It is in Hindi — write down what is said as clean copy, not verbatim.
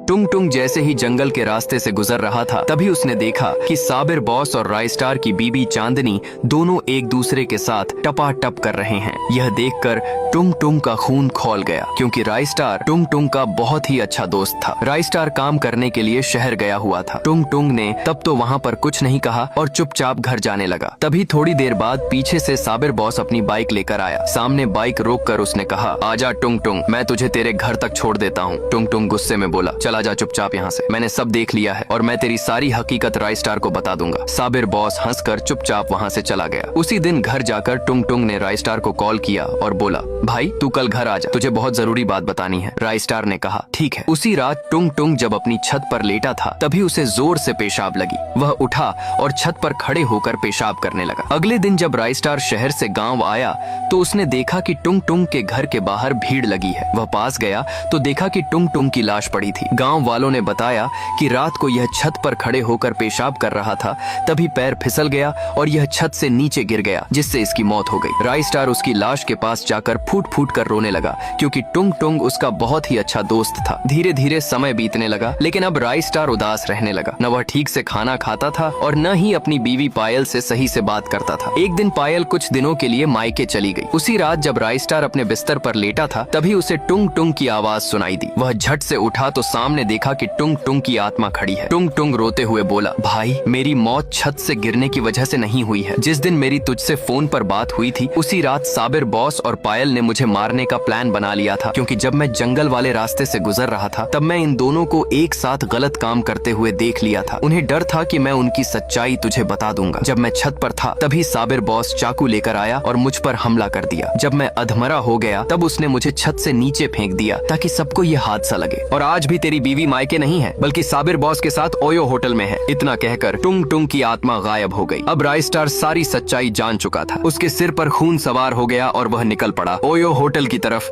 टुंग टुंग जैसे ही जंगल के रास्ते से गुजर रहा था तभी उसने देखा कि साबिर बॉस और राइस्टार की बीबी चांदनी दोनों एक दूसरे के साथ टपाटप कर रहे हैं। यह देखकर टुंग टुंग का खून खौल गया क्योंकि राइस्टार टुंग टुंग का बहुत ही अच्छा दोस्त था। राइस्टार काम करने के लिए शहर गया हुआ था। टुंग टुंग ने तब तो वहाँ पर कुछ नहीं कहा और चुपचाप घर जाने लगा। तभी थोड़ी देर बाद पीछे से साबिर बॉस अपनी बाइक लेकर आया। सामने बाइक रोककर उसने कहा, आजा टुंग टुंग, मैं तुझे तेरे घर तक छोड़ देता हूँ। टुंग टुंग गुस्से में बोला, चला जा चुपचाप यहाँ से, मैंने सब देख लिया है और मैं तेरी सारी हकीकत राइस्टार को बता दूंगा। साबिर बॉस हंसकर चुपचाप वहाँ से चला गया। उसी दिन घर जाकर टुंग टुंग ने राइस्टार को कॉल किया और बोला, भाई तू कल घर आ जा, तुझे बहुत जरूरी बात बतानी है। राइस्टार ने कहा, ठीक है। उसी रात टुंग टुंग जब अपनी छत पर लेटा था तभी उसे जोर से पेशाब लगी। वह उठा और छत पर खड़े होकर पेशाब करने लगा। अगले दिन जब राइस्टार शहर से गांव आया तो उसने देखा कि टुंग टुंग के घर के बाहर भीड़ लगी है। वह पास गया तो देखा कि टुंग टुंग की लाश पड़ी थी। गांव वालों ने बताया कि रात को यह छत पर खड़े होकर पेशाब कर रहा था, तभी पैर फिसल गया और यह छत से नीचे गिर गया, जिससे इसकी मौत हो गई। राइस्टार उसकी लाश के पास जाकर फूट फूट कर रोने लगा क्योंकि टुंग टुंग उसका बहुत ही अच्छा दोस्त था। धीरे धीरे समय बीतने लगा लेकिन अब राइस्टार उदास रहने लगा। न वह ठीक से खाना खाता था और न ही अपनी बीवी पायल से सही से बात करता था। एक दिन पायल कुछ दिनों के लिए मायके चली गई। उसी रात जब राइस्टार अपने बिस्तर पर लेटा था तभी उसे टुंग टुंग की आवाज सुनाई दी। वह झट से उठा तो सामने देखा कि टुंग टुंग की आत्मा खड़ी है। टुंग टुंग रोते हुए बोला, भाई मेरी मौत छत से गिरने की वजह से नहीं हुई है। जिस दिन मेरी तुझसे फोन पर बात हुई थी उसी रात साबिर बॉस और पायल ने मुझे मारने का प्लान बना लिया था, क्योंकि जब मैं जंगल वाले रास्ते से गुजर रहा था तब मैं इन दोनों को एक साथ गलत काम करते हुए देख लिया था। उन्हें डर था कि मैं उनकी सच्चाई तुझे बता दूंगा। जब मैं छत पर था तभी साबिर बॉस चाकू लेकर आया और मुझ पर हमला कर दिया। जब मैं अधमरा हो गया तब उसने मुझे छत से नीचे फेंक दिया ताकि सबको ये हादसा लगे। और आज भी तेरी बीवी मायके नहीं है बल्कि साबिर बॉस के साथ ओयो होटल में है। इतना कहकर टुंग टुंग की आत्मा गायब हो गई। अब राइस्टार सारी सच्चाई जान चुका था। उसके सिर पर खून सवार हो गया और वह निकल पड़ा ओयो होटल की तरफ।